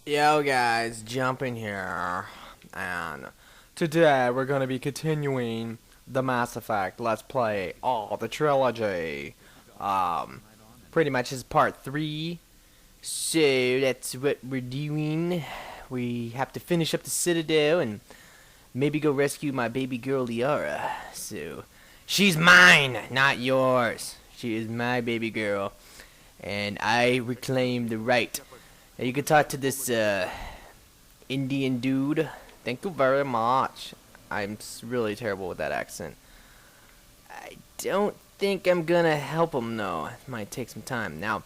Yo guys, Jumpin here, and today we're gonna be continuing the Mass Effect Let's Play, the Trilogy. Um, Pretty much is part 3, so that's what we're doing. We have to finish up the Citadel and maybe go rescue my baby girl Liara. So, she's mine, not yours. She is my baby girl, and I reclaim the right. Now you can talk to this Indian dude. Thank you very much. I'm really terrible with that accent. I don't think I'm gonna help him though. It might take some time. Now,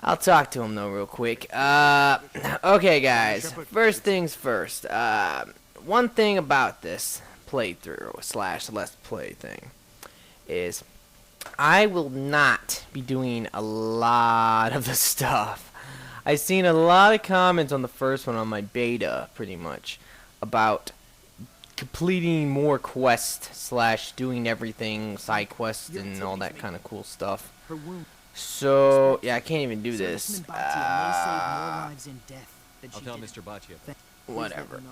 I'll talk to him though real quick. Okay guys. First things first. One thing about this playthrough slash let's play thing is I will not be doing a lot of the stuff. I've seen a lot of comments on the first one on my beta, pretty much, about completing more quests slash doing everything, side quests and all that kind of cool stuff. So, yeah, I can't even do this. I'll tell Mr. Baccia. Whatever.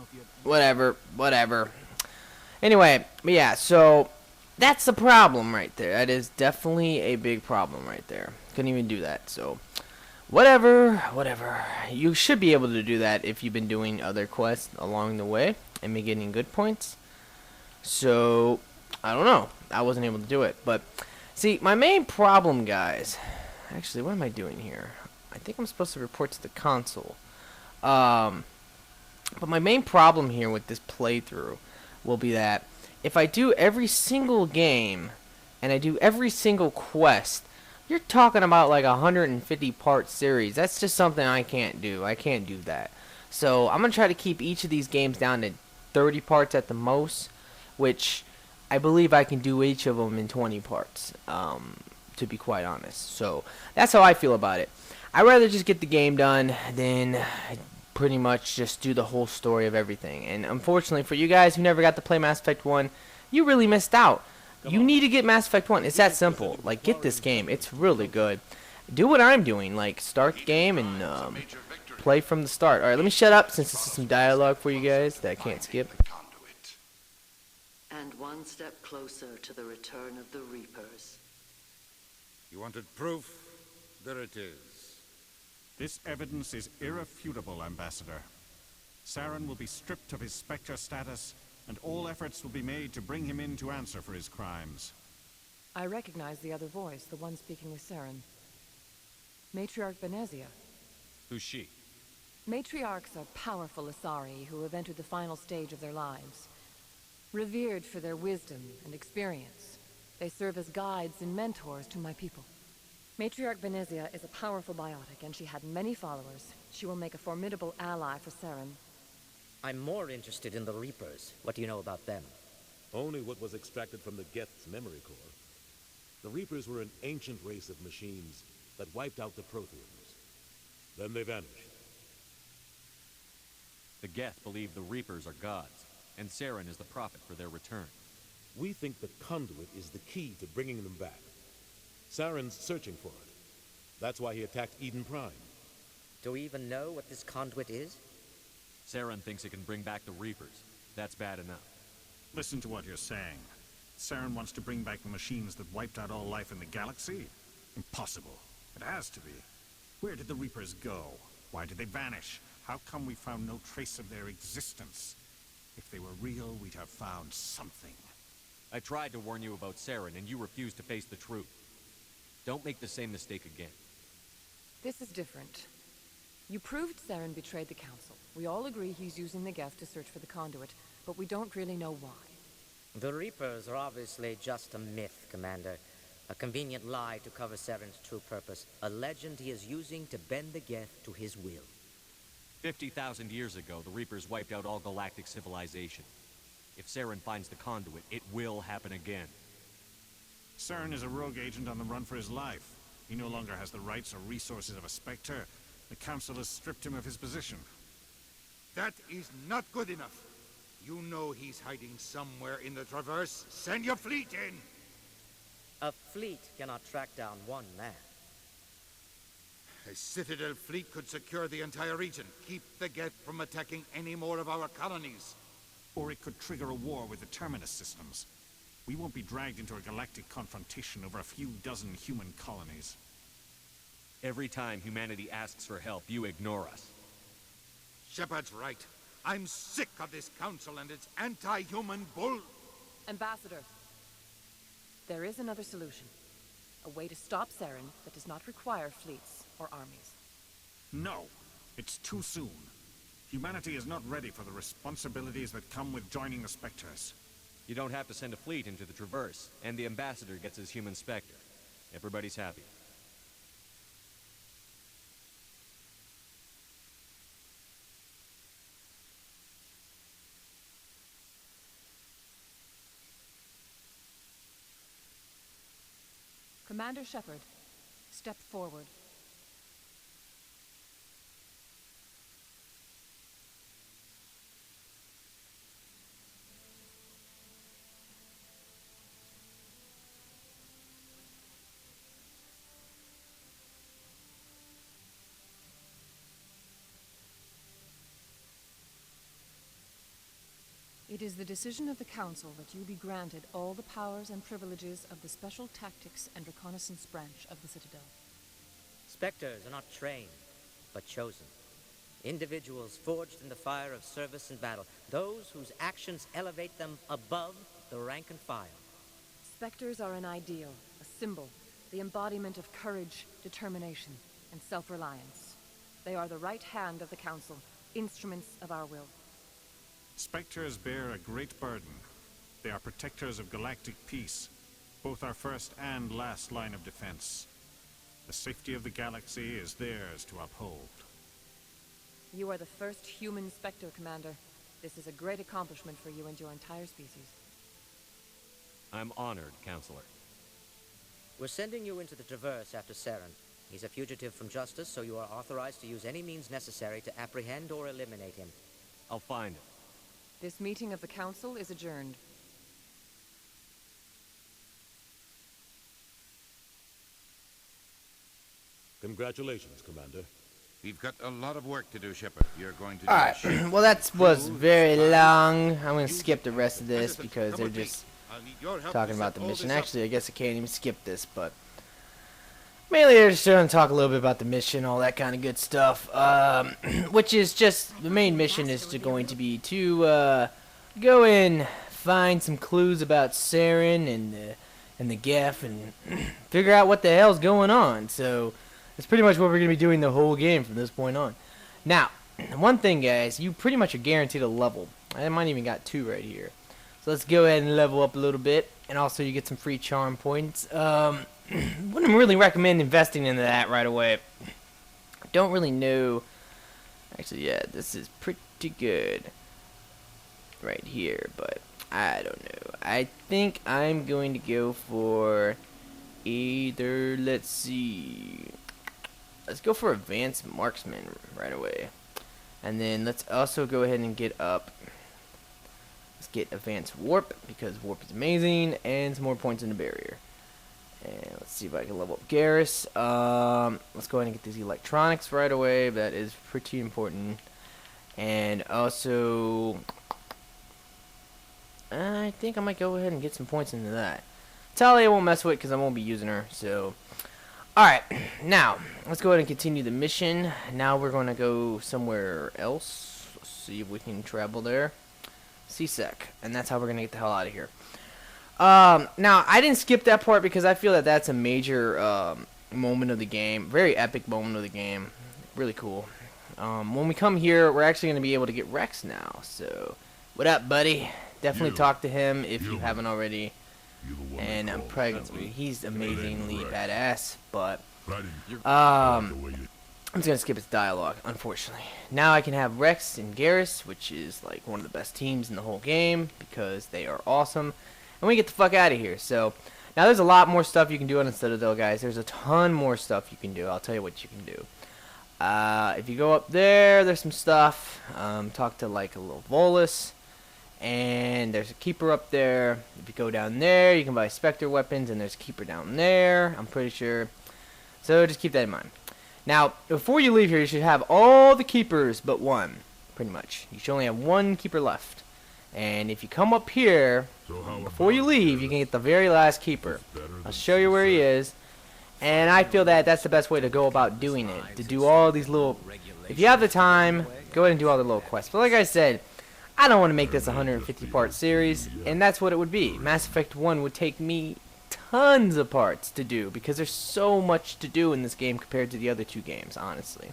Anyway, but yeah, so that's the problem right there. That is definitely a big problem right there. Couldn't even do that, so whatever. You should be able to do that if you've been doing other quests along the way and be getting good points. So, I don't know. I wasn't able to do it. But, see, my main problem, guys. Actually, what am I doing here? I think I'm supposed to report to the console. But my main problem here with this playthrough will be that if I do every single game and I do every single quest, you're talking about like a 150 part series. That's just something I can't do. I can't do that. So I'm going to try to keep each of these games down to 30 parts at the most, which I believe I can do each of them in 20 parts, to be quite honest. So that's how I feel about it. I'd rather just get the game done than pretty much just do the whole story of everything. And unfortunately for you guys who never got to play Mass Effect 1, you really missed out. You need to get Mass Effect 1. It's that simple. Like, get this game. It's really good. Do what I'm doing. Like, start the game and play from the start. Alright, let me shut up since this is some dialogue for you guys that I can't skip. And one step closer to the return of the Reapers. You wanted proof? There it is. This evidence is irrefutable, Ambassador. Saren will be stripped of his Spectre status, and all efforts will be made to bring him in to answer for his crimes. I recognize the other voice, the one speaking with Saren. Matriarch Benezia. Who's she? Matriarchs are powerful Asari who have entered the final stage of their lives. Revered for their wisdom and experience, they serve as guides and mentors to my people. Matriarch Benezia is a powerful biotic, and she had many followers. She will make a formidable ally for Saren. I'm more interested in the Reapers. What do you know about them? Only what was extracted from the Geth's memory core. The Reapers were an ancient race of machines that wiped out the Protheans. Then they vanished. The Geth believe the Reapers are gods, and Saren is the prophet for their return. We think the conduit is the key to bringing them back. Saren's searching for it. That's why he attacked Eden Prime. Do we even know what this conduit is? Saren thinks it can bring back the Reapers. That's bad enough. Listen to what you're saying. Saren wants to bring back the machines that wiped out all life in the galaxy? Impossible. It has to be. Where did the Reapers go? Why did they vanish? How come we found no trace of their existence? If they were real, we'd have found something. I tried to warn you about Saren, and you refused to face the truth. Don't make the same mistake again. This is different. You proved Saren betrayed the Council. We all agree he's using the Geth to search for the conduit, but we don't really know why. The Reapers are obviously just a myth, Commander. A convenient lie to cover Saren's true purpose. A legend he is using to bend the Geth to his will. 50,000 years ago, the Reapers wiped out all galactic civilization. If Saren finds the conduit, it will happen again. Saren is a rogue agent on the run for his life. He no longer has the rights or resources of a Spectre. The Council has stripped him of his position. That is not good enough. You know he's hiding somewhere in the Traverse. Send your fleet in! A fleet cannot track down one man. A Citadel fleet could secure the entire region, keep the Geth from attacking any more of our colonies. Or it could trigger a war with the Terminus systems. We won't be dragged into a galactic confrontation over a few dozen human colonies. Every time humanity asks for help, you ignore us. Shepard's right. I'm sick of this council and its anti-human bull. Ambassador, there is another solution. A way to stop Saren that does not require fleets or armies. No, it's too soon. Humanity is not ready for the responsibilities that come with joining the Spectres. You don't have to send a fleet into the Traverse, and the ambassador gets his human Spectre. Everybody's happy. Commander Shepard, step forward. It is the decision of the Council that you be granted all the powers and privileges of the Special Tactics and Reconnaissance Branch of the Citadel. Spectres are not trained, but chosen. Individuals forged in the fire of service and battle. Those whose actions elevate them above the rank and file. Spectres are an ideal, a symbol, the embodiment of courage, determination, and self-reliance. They are the right hand of the Council, instruments of our will. Spectres bear a great burden. They are protectors of galactic peace, both our first and last line of defense. The safety of the galaxy is theirs to uphold. You are the first human Spectre, Commander. This is a great accomplishment for you and your entire species. I'm honored, Counselor. We're sending you into the Traverse after Saren. He's a fugitive from justice, so you are authorized to use any means necessary to apprehend or eliminate him. I'll find him. This meeting of the Council is adjourned. Congratulations, Commander. We've got a lot of work to do, Shepard. You're going to do Alright, well that was very long. I'm going to skip the rest of this because they're just talking about the mission. Actually, I guess I can't even skip this, but mainly they're just going to talk a little bit about the mission, all that kind of good stuff. Which is just, the main mission is going to be to go and find some clues about Saren and the Geth and figure out what the hell's going on. So that's pretty much what we're going to be doing the whole game from this point on. Now, one thing, guys, you pretty much are guaranteed a level. I might even got 2 right here. So let's go ahead and level up a little bit, and also you get some free charm points. Wouldn't really recommend investing into that right away. Don't really know. Actually, yeah, this is pretty good right here, but I don't know. I think I'm going to go for either, let's see, let's go for Advanced Marksman right away. And then let's also go ahead and get up. Let's get Advanced Warp, because Warp is amazing, and some more points in the barrier. And let's see if I can level up Garrus. Let's go ahead and get these electronics right away. That is pretty important. And also, I think I might go ahead and get some points into that. Talia I won't mess with because I won't be using her. So, alright. Now, let's go ahead and continue the mission. Now we're going to go somewhere else. Let's see if we can travel there. CSEC. And that's how we're going to get the hell out of here. Now, I didn't skip that part because I feel that that's a major moment of the game. Very epic moment of the game. Really cool. When we come here, we're actually going to be able to get Rex now. So, what up, buddy? Definitely talk to him if you haven't already. And I'm probably, he's amazingly badass. But, I'm just going to skip his dialogue, unfortunately. Now I can have Rex and Garrus, which is like one of the best teams in the whole game because they are awesome. And we get the fuck out of here. So, now there's a lot more stuff you can do on the Citadel, guys. There's a ton more stuff you can do. I'll tell you what you can do. If you go up there, there's some stuff. Talk to like a little Volus. And there's a Keeper up there. If you go down there, you can buy Spectre weapons. And there's a Keeper down there, I'm pretty sure. So, just keep that in mind. Now, before you leave here, you should have all the keepers but one, pretty much. You should only have one keeper left. And if you come up here, before you leave, you can get the very last keeper. I'll show you where he is. And I feel that that's the best way to go about doing it. To do all these little... If you have the time, go ahead and do all the little quests. But like I said, I don't want to make this a 150-part series. And that's what it would be. Mass Effect 1 would take me tons of parts to do, because there's so much to do in this game compared to the other two games, honestly.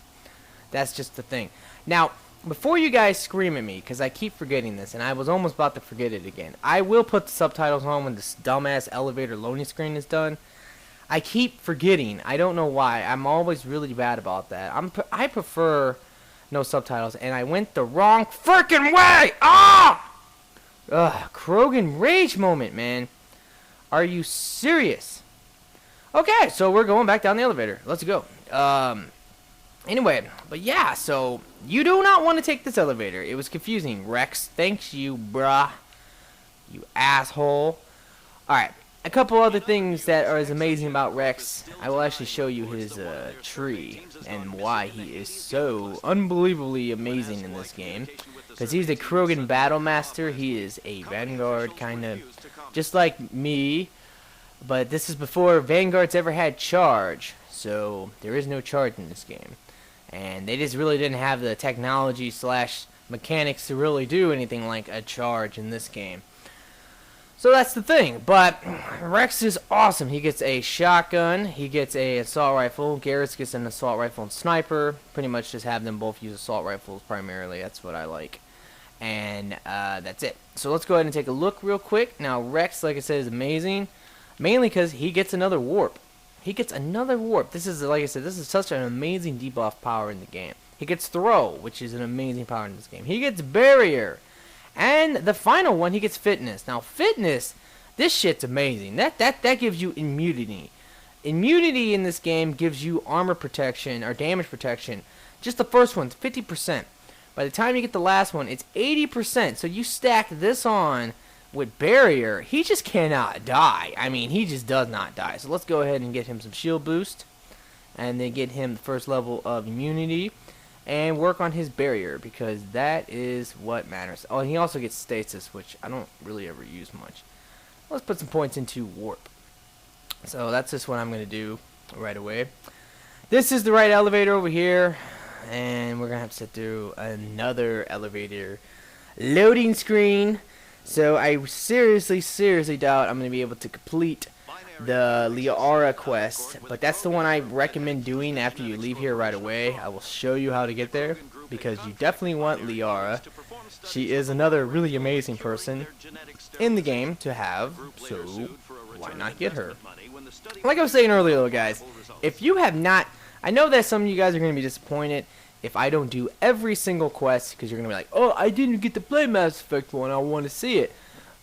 That's just the thing. Now, before you guys scream at me, because I keep forgetting this, and I was almost about to forget it again, I will put the subtitles on when this dumbass elevator loading screen is done. I keep forgetting. I don't know why. I'm always really bad about that. I prefer no subtitles, and I went the wrong freaking way! Ah! Ugh, Krogan rage moment, man. Are you serious? Okay, so we're going back down the elevator. Let's go. Anyway, but yeah, so you do not want to take this elevator. It was confusing. Rex, thanks you, bruh. You asshole. Alright, a couple other things that are as amazing about Rex. I will actually show you his tree and why he is so unbelievably amazing in this game. Because he's a Krogan battle master. He is a Vanguard, kind of just like me. But this is before Vanguards ever had charge. So there is no charge in this game. And they just really didn't have the technology slash mechanics to really do anything like a charge in this game. So that's the thing. But Rex is awesome. He gets a shotgun. He gets a assault rifle. Garrus gets an assault rifle and sniper. Pretty much just have them both use assault rifles primarily. That's what I like. And that's it. So let's go ahead and take a look real quick. Now Rex, like I said, is amazing. Mainly because he gets another warp. He gets another warp. This is, like I said, this is such an amazing debuff power in the game. He gets throw, which is an amazing power in this game. He gets barrier. And the final one, he gets fitness. Now fitness, this shit's amazing. That gives you immunity. Immunity in this game gives you armor protection or damage protection. Just the first one's 50%. By the time you get the last one, it's 80%. So you stack this on with barrier, he just cannot die. I mean, he just does not die. So let's go ahead and get him some shield boost. And then get him the first level of immunity. And work on his barrier, because that is what matters. Oh, and he also gets stasis, which I don't really ever use much. Let's put some points into warp. So that's just what I'm going to do right away. This is the right elevator over here. And we're going to have to sit through another elevator loading screen. So I seriously doubt I'm going to be able to complete the Liara quest. But that's the one I recommend doing after you leave here right away. I will show you how to get there, because you definitely want Liara. She is another really amazing person in the game to have, so why not get her? Like I was saying earlier though, guys, if you have not... I know that some of you guys are going to be disappointed if I don't do every single quest, because you're going to be like, oh, I didn't get to play Mass Effect 1, I want to see it.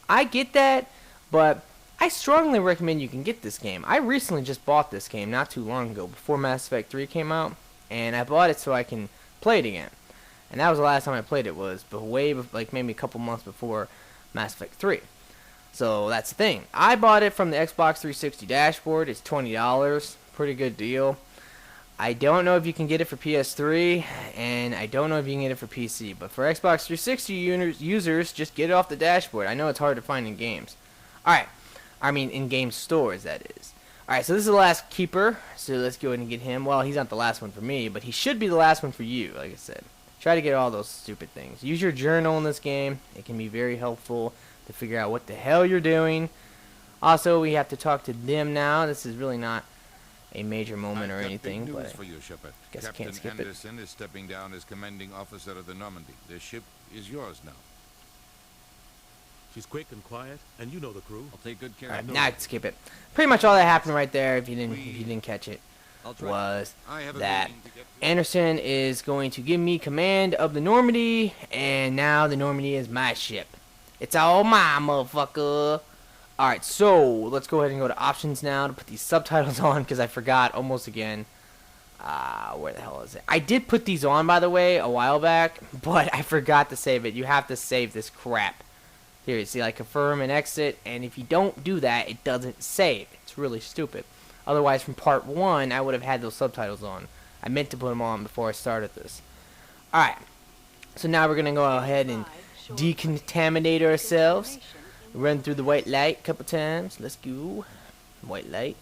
I get that, but I strongly recommend you can get this game. I recently just bought this game not too long ago, before Mass Effect 3 came out, and I bought it so I can play it again. And that was the last time I played it, was like maybe a couple months before Mass Effect 3. So that's the thing. I bought it from the Xbox 360 dashboard. It's $20. Pretty good deal. I don't know if you can get it for PS3, and I don't know if you can get it for PC. But for Xbox 360 users, just get it off the dashboard. I know it's hard to find in games. Alright. I mean, in game stores, that is. Alright, so this is the last keeper. So let's go ahead and get him. Well, he's not the last one for me, but he should be the last one for you, like I said. Try to get all those stupid things. Use your journal in this game. It can be very helpful to figure out what the hell you're doing. Also, we have to talk to them now. This is really not a major moment or anything, but for you, Shepard. guess I can't skip it. Captain Anderson is stepping down as commanding officer of the Normandy. The ship is yours now. She's quick and quiet, and you know the crew. I'll take good care Alright, of now I can skip it. Pretty much all that happened right there, if you didn't catch it, was that Anderson is going to give me command of the Normandy, and now the Normandy is my ship. It's all mine, motherfucker. Alright, so let's go ahead and go to options now to put these subtitles on, because I forgot almost again. Where the hell is it? I did put these on, by the way, a while back, but I forgot to save it. You have to save this crap. Here, you see, like, confirm and exit, and if you don't do that, it doesn't save. It's really stupid. Otherwise, from part 1, I would have had those subtitles on. I meant to put them on before I started this. Alright, so now we're going to go ahead and decontaminate ourselves. Run through the white light a couple times. Let's go. White light.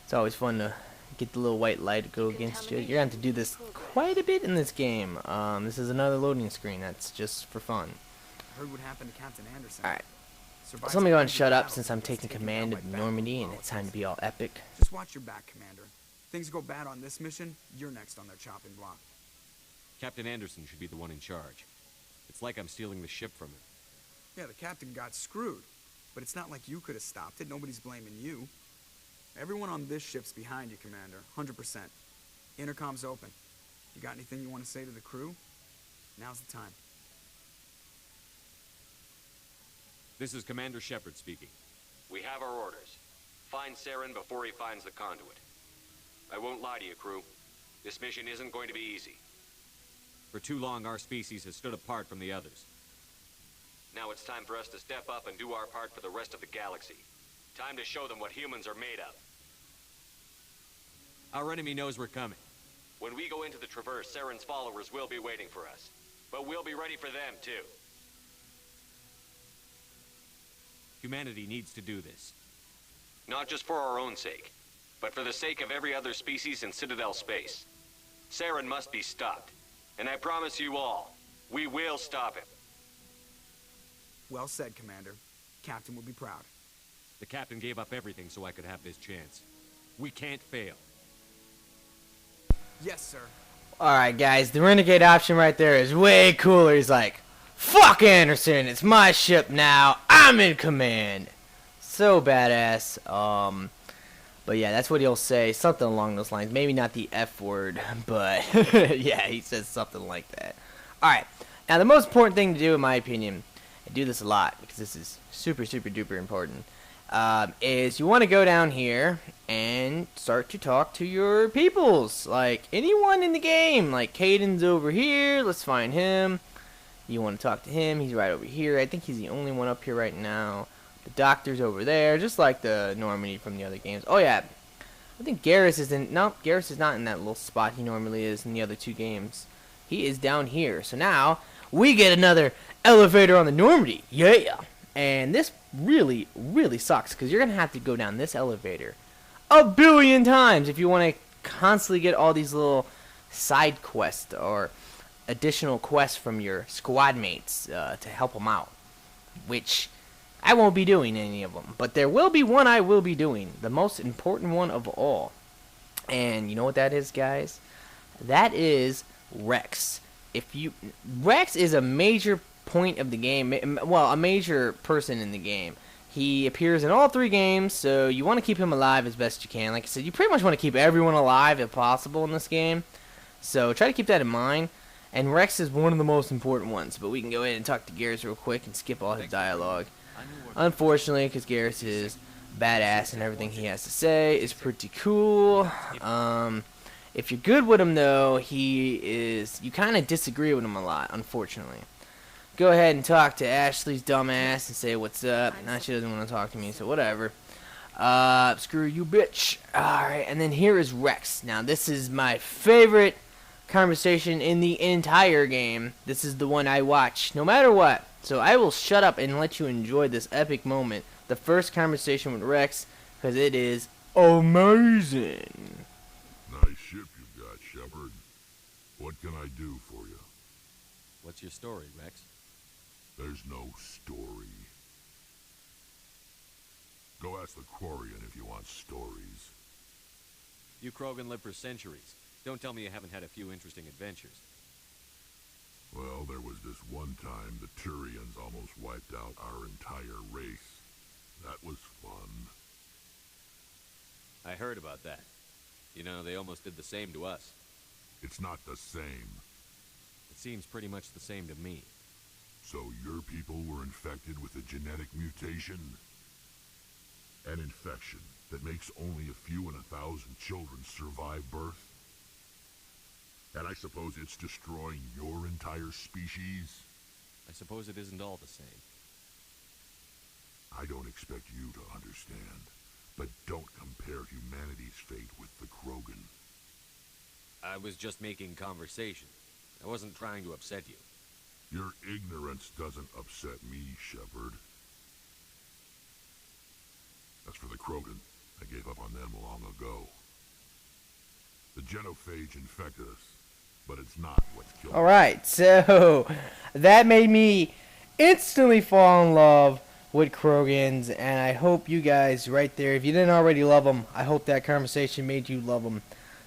It's always fun to get the little white light to go against you. You're going to have to do this quite a bit in this game. This is another loading screen that's just for fun. Heard what happened to Captain Anderson. Alright. So let me go and shut up since I'm taking command of Normandy and it's time to be all epic. Just watch your back, Commander. Things go bad on this mission, you're next on their chopping block. Captain Anderson should be the one in charge. It's like I'm stealing the ship from him. Yeah, the captain got screwed. But it's not like you could have stopped it. Nobody's blaming you. Everyone on this ship's behind you, Commander. 100%. Intercom's open. You got anything you want to say to the crew? Now's the time. This is Commander Shepard speaking. We have our orders. Find Saren before he finds the conduit. I won't lie to you, crew. This mission isn't going to be easy. For too long, our species has stood apart from the others. Now it's time for us to step up and do our part for the rest of the galaxy. Time to show them what humans are made of. Our enemy knows we're coming. When we go into the Traverse, Saren's followers will be waiting for us. But we'll be ready for them, too. Humanity needs to do this. Not just for our own sake, but for the sake of every other species in Citadel space. Saren must be stopped. And I promise you all, we will stop him. Well said, Commander. Captain will be proud. The captain gave up everything so I could have this chance. We can't fail. Yes, sir. Alright, guys, the Renegade option right there is way cooler. He's like, fuck Anderson, it's my ship now. I'm in command. So badass. But yeah, that's what he'll say. Something along those lines. Maybe not the F word, but yeah, he says something like that. Alright, now the most important thing to do, in my opinion, I do this a lot because this is super, super duper important, is you want to go down here and start to talk to your peoples. Like anyone in the game. Like Caden's over here. Let's find him. You want to talk to him. He's right over here. I think he's the only one up here right now. The doctor's over there, just like the Normandy from the other games. Oh yeah, I think Garrus is in. No, Garrus is not in that little spot he normally is in the other two games. He is down here. So now we get another elevator on the Normandy. Yeah. And this really, really sucks because you're gonna have to go down this elevator a billion times if you want to constantly get all these little side quests or additional quests from your squad mates to help them out, which I won't be doing any of them, but there will be one I will be doing, the most important one of all. And you know what that is, guys? That is Rex. Rex is a major point of the game, well, a major person in the game. He appears in all three games, so you want to keep him alive as best you can. Like I said, you pretty much want to keep everyone alive if possible in this game, so try to keep that in mind. And Rex is one of the most important ones, but we can go ahead and talk to Garrus real quick and skip all his dialogue. Unfortunately, because Garrus is badass and everything he has to say is pretty cool. If you're good with him, though, you kind of disagree with him a lot, unfortunately. Go ahead and talk to Ashley's dumbass and say what's up. Now she doesn't want to talk to me, so whatever. Screw you, bitch. Alright, and then here is Rex. Now, this is my favorite conversation in the entire game. This is the one I watch no matter what. So I will shut up and let you enjoy this epic moment. The first conversation with Rex, because it is amazing. Nice ship you got, Shepard. What can I do for you? What's your story, Rex? There's no story. Go ask the Quarian if you want stories. You Krogan live for centuries. Don't tell me you haven't had a few interesting adventures. Well, there was this one time the Turians almost wiped out our entire race. That was fun. I heard about that. You know, they almost did the same to us. It's not the same. It seems pretty much the same to me. So your people were infected with a genetic mutation? An infection that makes only a few in 1,000 children survive birth? And I suppose it's destroying your entire species? I suppose it isn't all the same. I don't expect you to understand, but don't compare humanity's fate with the Krogan. I was just making conversation. I wasn't trying to upset you. Your ignorance doesn't upset me, Shepard. As for the Krogan, I gave up on them long ago. The genophage infected us, but it's not what's killed us. Alright, so that made me instantly fall in love with Krogans, and I hope you guys right there, if you didn't already love them, I hope that conversation made you love them,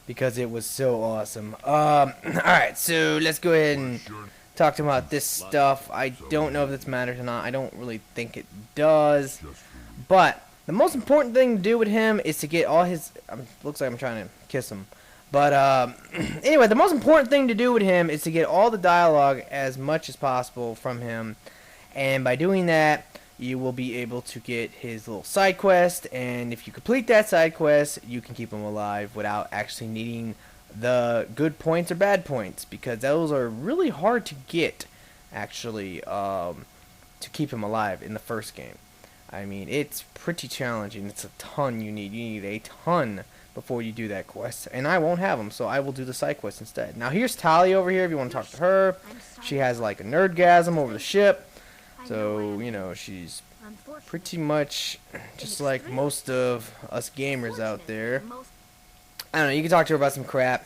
because it was so awesome. Alright, so let's go ahead and talk to him about this stuff. I don't know if this matters or not. I don't really think it does, but the most important thing to do with him is to get all his... looks like I'm trying to kiss him. But, anyway, the most important thing to do with him is to get all the dialogue as much as possible from him. And by doing that, you will be able to get his little side quest. And if you complete that side quest, you can keep him alive without actually needing the good points or bad points. Because those are really hard to get, actually, to keep him alive in the first game. I mean, it's pretty challenging. It's a ton you need. You need a ton before you do that quest. And I won't have them, so I will do the side quest instead. Now, here's Tali over here if you want to talk to her. She has, like, a nerdgasm over the ship. So, you know, she's pretty much just like most of us gamers out there. I don't know, you can talk to her about some crap.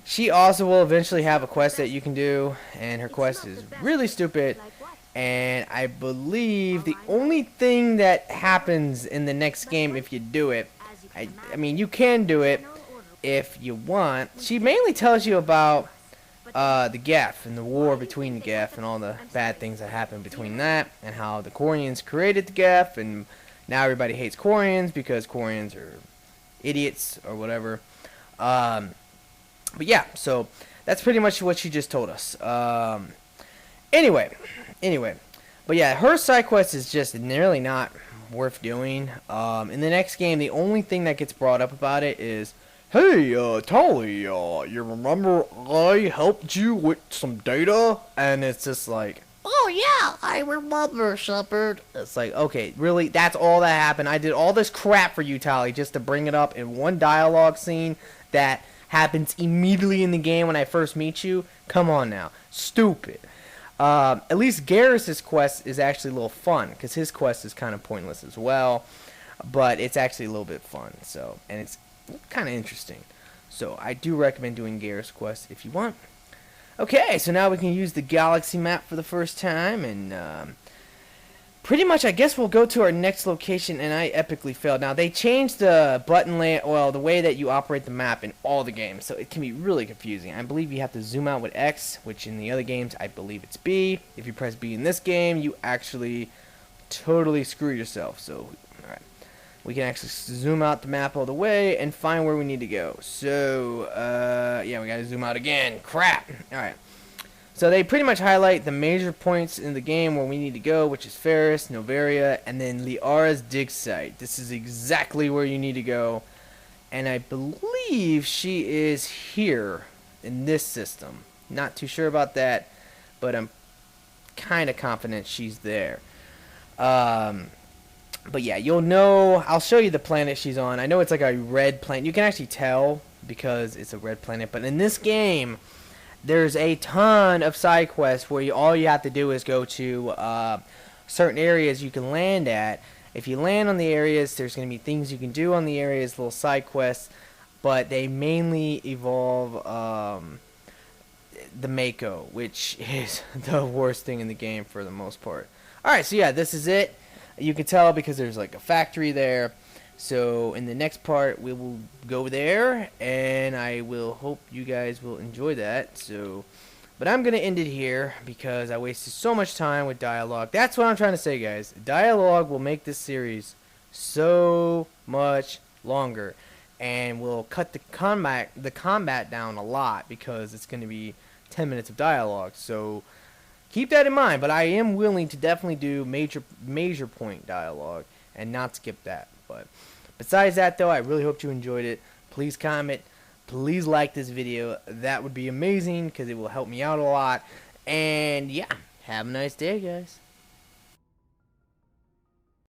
She also will eventually have a quest that you can do, and her quest is really stupid. And I believe the only thing that happens in the next game if you do it, I mean, you can do it if you want. She mainly tells you about the Geth and the war between the Geth and all the bad things that happened between that, and how the Quarians created the Geth, and now everybody hates Quarians because Quarians are idiots or whatever. But yeah, so that's pretty much what she just told us. Anyway, but yeah, her side quest is just nearly not worth doing. In the next game, the only thing that gets brought up about it is, hey, Tali, you remember I helped you with some data? And it's just like, oh yeah, I remember, Shepard. It's like, okay, really? That's all that happened? I did all this crap for you, Tali, just to bring it up in one dialogue scene that happens immediately in the game when I first meet you? Come on now. Stupid. At least Garrus's quest is actually a little fun, because his quest is kind of pointless as well, but it's actually a little bit fun, so, and it's kind of interesting. So I do recommend doing Garrus quest if you want. Okay, so now we can use the galaxy map for the first time, and pretty much I guess we'll go to our next location, and I epically failed. Now, they changed the button layout, well, the way that you operate the map in all the games, so it can be really confusing. I believe you have to zoom out with X, which in the other games, I believe it's B. If you press B in this game, you actually totally screw yourself. So, alright. We can actually zoom out the map all the way and find where we need to go. So, yeah, we gotta zoom out again. Crap! Alright. So they pretty much highlight the major points in the game where we need to go, which is Ferris, Novaria, and then Liara's dig site. This is exactly where you need to go. And I believe she is here in this system. Not too sure about that, but I'm kind of confident she's there. But yeah, you'll know. I'll show you the planet she's on. I know it's like a red planet. You can actually tell because it's a red planet. But in this game, there's a ton of side quests where all you have to do is go to certain areas you can land at. If you land on the areas, there's going to be things you can do on the areas, little side quests, but they mainly involve the Mako, which is the worst thing in the game for the most part. Alright, so yeah, this is it. You can tell because there's like a factory there. So in the next part we will go there, and I will hope you guys will enjoy that. So, but I'm gonna end it here because I wasted so much time with dialogue. That's what I'm trying to say, guys. Dialogue will make this series so much longer, and will cut the combat down a lot because it's gonna be 10 minutes of dialogue. So keep that in mind. But I am willing to definitely do major point dialogue and not skip that. But besides that, though, I really hope you enjoyed it. Please comment. Please like this video. That would be amazing because it will help me out a lot. And yeah, have a nice day, guys.